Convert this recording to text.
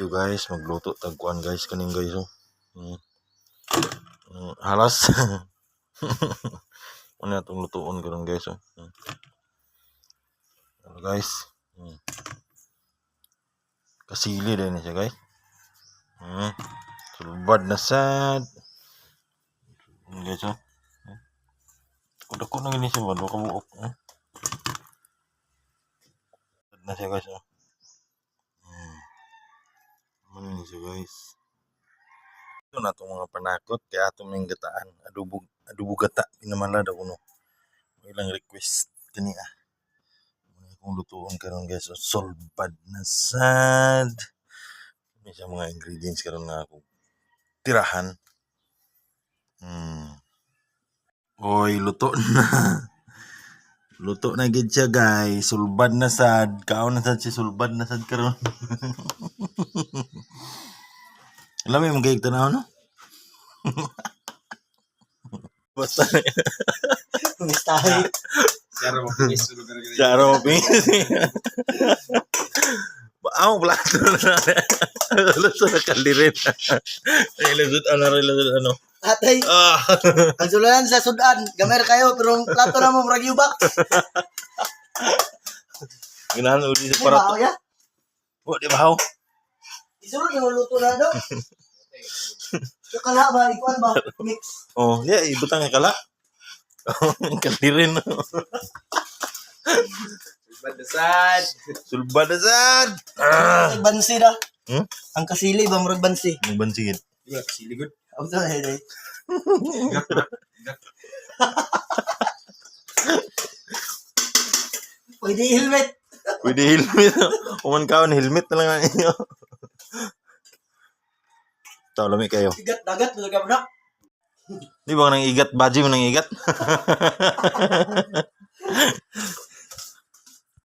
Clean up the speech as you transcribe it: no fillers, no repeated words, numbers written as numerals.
video guys, magluto tagkuan guys kaning guys oh. Halas. Ano itong lutuon karon guys oh. Ano guys? Kasili din siya guys. Sulbad na sad. Guys oh. Kuda-kuda na gini siya ba? Dua ka buok. Na siya guys oh. Ano ni siya guys? Ito na itong mga panakot kaya itong may gataan. Adobo gata. Pinamala daw kuno. Ilang request kani ah. Muna akong lutuon karon guys. Sulbad na sad. May siya mga ingredients karon nga ako tirahan. Oy, luto na. Luto na gid siya guys. Sulbad na sad. Kaon na sad si sulbad na sad karon. Alam mo yung gayag tanaw no? Basta na yan. Mistahi. Charo mo pingis. Ang plato na. Luto na kalirin. Ilusot ano. Atay, ang suluyan sa sudan. Gamer kayo, pero ang plato na mo, murag yubak. Ganahan ulit sa Di para. ba, ya? Di ba? Isulod yung luto na daw. Yung kala ba, ikuan ba, mix. Oh, yeah, ibutang nga kala. Kalirin. Sulbad na sad. Murag bansi na. Ang kasili ba, murag bansi. Ang bansigit. Iya, kasili good. Ang sabi, day. Pwede helmet. Pwede helmet. Uman kaon helmet na lang ang inyo. Taw lami kayo. Igat, dagat, talaga mo na. Di ba nang igat baji mo nang igat?